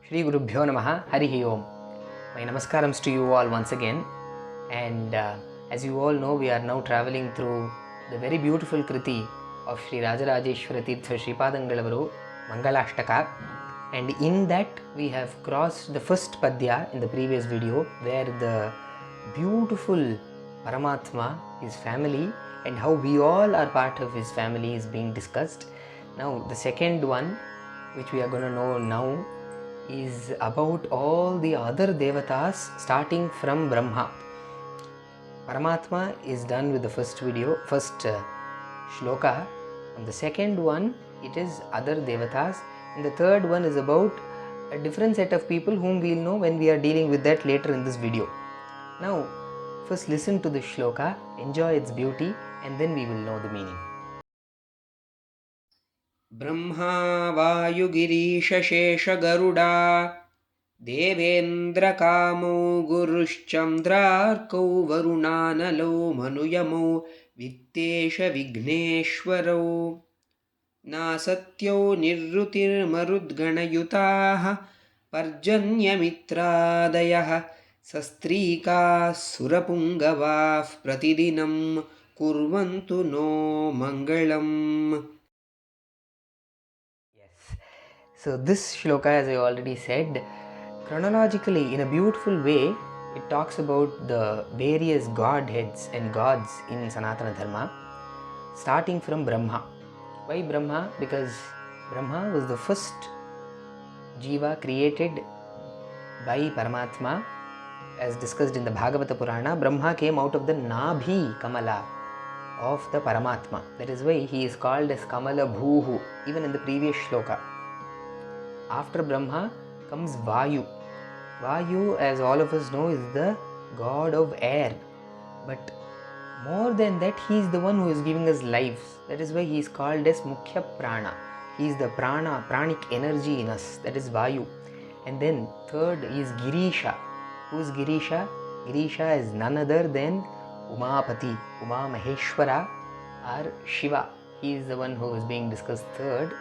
Shri Gurubhyo Namaha Harihi Om. My namaskarams to you all once again. And as you all know, we are now traveling through the very beautiful Kriti of Shri Rajarajeshwara Tirtha Sripadangalavaru Mangalashtakam. And in that we have crossed the first Padya in the previous video, where the beautiful Paramatma, his family, and how we all are part of his family is being discussed. Now the second one, which we are going to know now, is about all the other devatas starting from Brahma. Paramatma is done with the first video, first shloka. And the second one, it is other devatas. And the third one is about a different set of people whom we will know when we are dealing with that later in this video. Now, first listen to the shloka, enjoy its beauty, and then we will know the meaning. Brahma वायुगिरीशेषगरुडा देवेन्द्रकामो गुरुश्चन्द्रार्कौ वरुणानलो मनुयमो वित्तेशविघ्नेश्वरौ नासत्यो निर्वृतिर्मरुद्गणयुताः पर्जन्यमित्रादयः सस्त्रीकाः सुरपुङ्गवाः प्रतिदिनं कुर्वन्तु no मङ्गलम्. So this shloka, as I already said, chronologically in a beautiful way, it talks about the various godheads and gods in Sanatana Dharma, starting from Brahma. Why Brahma? Because Brahma was the first jiva created by Paramatma. As discussed in the Bhagavata Purana, Brahma came out of the Nabhi Kamala of the Paramatma. That is why he is called as Kamala Bhuhu, even in the previous shloka. After Brahma comes Vayu. Vayu, as all of us know, is the god of air. But more than that, he is the one who is giving us life. That is why he is called as Mukhya Prana. He is the prana, pranic energy in us. That is Vayu. And then third is Girisha. Who is Girisha? Girisha is none other than Umapati, Uma Maheshwara or Shiva. He is the one who is being discussed third.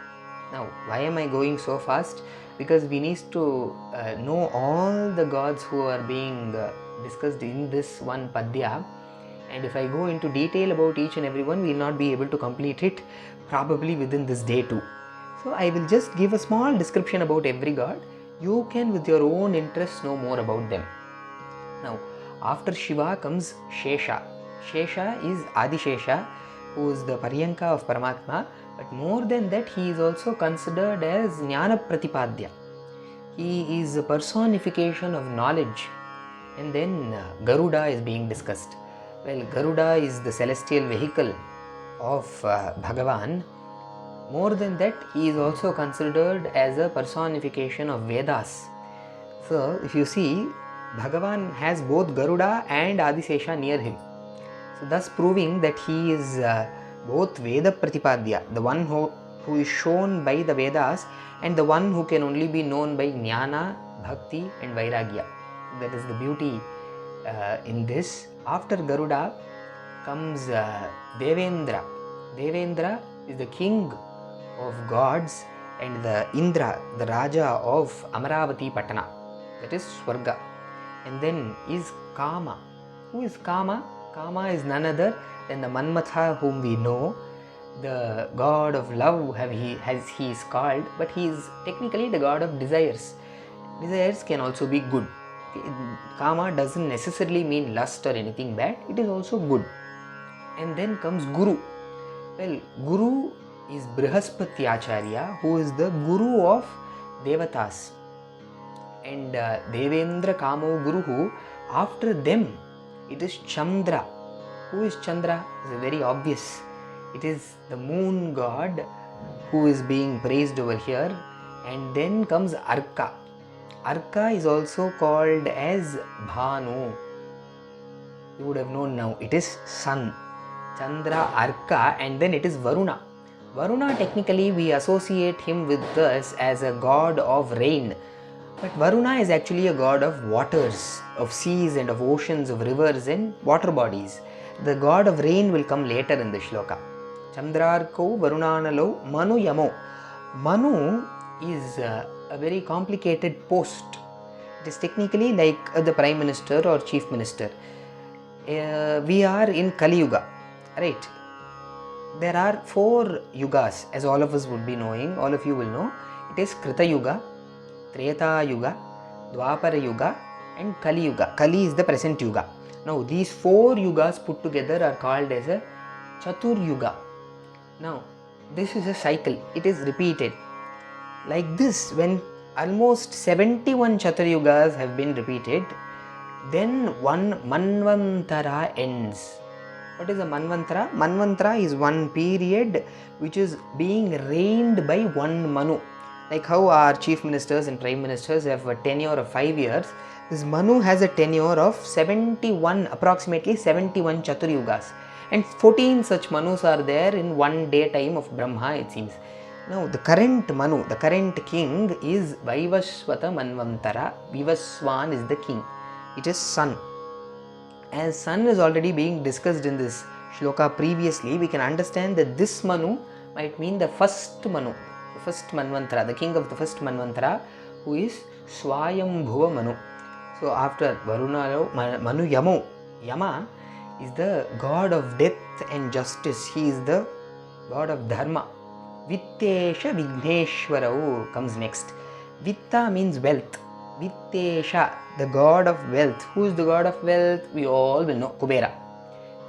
Now, why am I going so fast? Because we need to know all the gods who are being discussed in this one Padya. And if I go into detail about each and every one, we will not be able to complete it probably within this day too. So, I will just give a small description about every god. You can, with your own interest, know more about them. Now, after Shiva comes Shesha. Shesha is Adishesha, who is the Paryanka of Paramatma. But more than that, he is also considered as Jnana Pratipadya. He is a personification of knowledge. And then Garuda is being discussed. Well, Garuda is the celestial vehicle of Bhagavan. More than that, he is also considered as a personification of Vedas. So, if you see, Bhagavan has both Garuda and Adisesha near him. So, thus proving that he is both Veda Pratipadya, the one who is shown by the Vedas, and the one who can only be known by Jnana, Bhakti and Vairagya. That is the beauty in this. After Garuda comes Devendra. Devendra is the king of gods and the Indra, the Raja of Amaravati Patana. That is Swarga. And then is Kama. Who is Kama? Kama is none other than the Manmatha whom we know, the god of love as he is called, but he is technically the god of desires. Desires can also be good. Kama doesn't necessarily mean lust or anything bad, it is also good. And then comes Guru. Well, Guru is Brihaspati Acharya, who is the Guru of Devatas. And Devendra Kamo Guruhu, after them, it is Chandra. Who is Chandra? It is very obvious. It is the moon god who is being praised over here. And then comes Arka. Arka is also called as Bhanu. You would have known now. It is sun. Chandra, Arka, and then it is Varuna. Varuna, technically we associate him with us as a god of rain. But Varuna is actually a god of waters, of seas and of oceans, of rivers and water bodies. The god of rain will come later in the shloka. Chandrarko Varunanalo Manu Yamo. Manu is a very complicated post. It is technically like the Prime Minister or Chief Minister. We are in Kali Yuga, right? There are 4 yugas, as all of us would be knowing, all of you will know. It is Krita Yuga, Treta Yuga, Dwapara Yuga and Kali Yuga. Kali is the present Yuga. Now these 4 yugas put together are called as a Chatur Yuga. Now this is a cycle, it is repeated. Like this, when almost 71 Chatur Yugas have been repeated, then one Manvantara ends. What is a Manvantara? Manvantara is one period which is being reigned by one Manu. Like how our chief ministers and prime ministers have a tenure of 5 years, this Manu has a tenure of 71, approximately 71 Chatur Yugas. And 14 such Manus are there in one day time of Brahma, it seems. Now the current Manu, the current king is Vaivaswata Manvantara. Vivaswan is the king. It is sun. As sun is already being discussed in this shloka previously, we can understand that this Manu might mean the first Manu, the first Manvantara, the king of the first Manvantara, who is Swayambhuva Manu. So after Varuna, Manu Yama is the god of death and justice. He is the god of dharma. Vittesha Vigneshwarau comes next. Vitta means wealth. Vittesha, the god of wealth. Who is the god of wealth? We all will know. Kubera.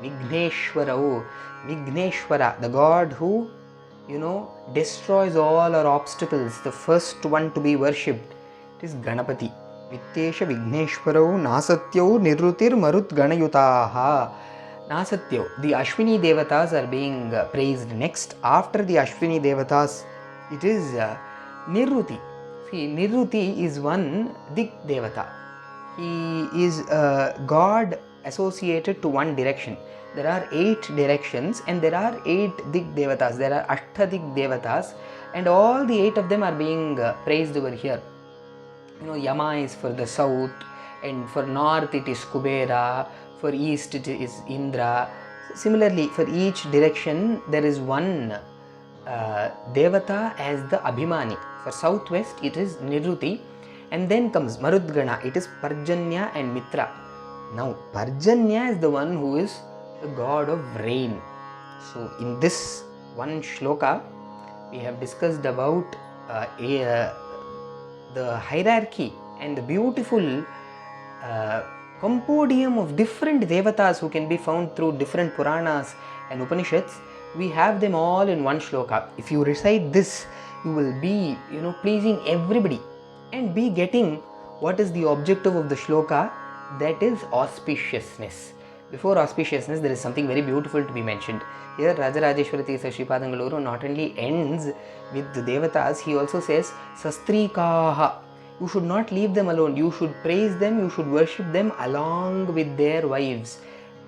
Vigneshwarau. Vigneshwara, the god who, destroys all our obstacles. The first one to be worshipped. It is Ganapati. Vittesha Vigneshwarau Nasatyau Nirrutir Marut Ganayutaha. Nasatyau. The Ashwini Devatas are being praised next. After the Ashwini Devatas, it is Nirruti. See, Nirruti is one Dik Devata. He is a god associated to one direction. There are 8 directions and there are 8 Dik Devatas. There are Ashtadik Devatas and all the 8 of them are being praised over here. Yama is for the south and for north it is Kubera, for east it is Indra. Similarly, for each direction there is one Devata as the Abhimani. For southwest it is Nirruti and then comes Marudgana, it is Parjanya and Mitra. Now Parjanya is the one who is the god of rain. So in this one shloka we have discussed about the hierarchy and the beautiful compendium of different devatas who can be found through different Puranas and Upanishads. We have them all in one shloka. If you recite this, you will be, pleasing everybody and be getting what is the objective of the shloka, that is auspiciousness. Before auspiciousness, there is something very beautiful to be mentioned. Here, Rajarajeshwara Tirtha Sripadangaluru not only ends with the devatas, he also says, Sastrikaha. You should not leave them alone. You should praise them, you should worship them along with their wives.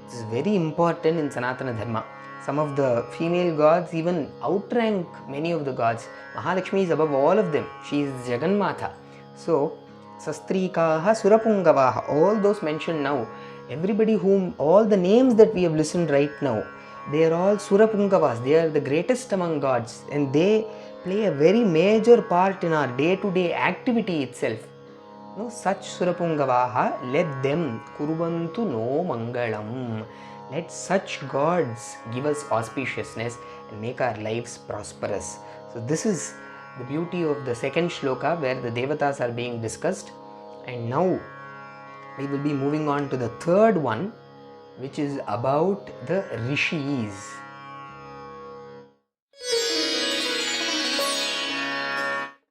This is very important in Sanatana Dharma. Some of the female gods even outrank many of the gods. Mahalakshmi is above all of them. She is Jagannatha. So, Sastrikaha Surapungavaha, all those mentioned now, everybody whom, all the names that we have listened right now, they are all Surapungavas. They are the greatest among gods and they play a very major part in our day-to-day activity itself. Such Surapungavaha, let them Kurvantu no Mangalam. Let such gods give us auspiciousness and make our lives prosperous. So this is the beauty of the second shloka where the devatas are being discussed. And now we will be moving on to the third one, which is about the rishis.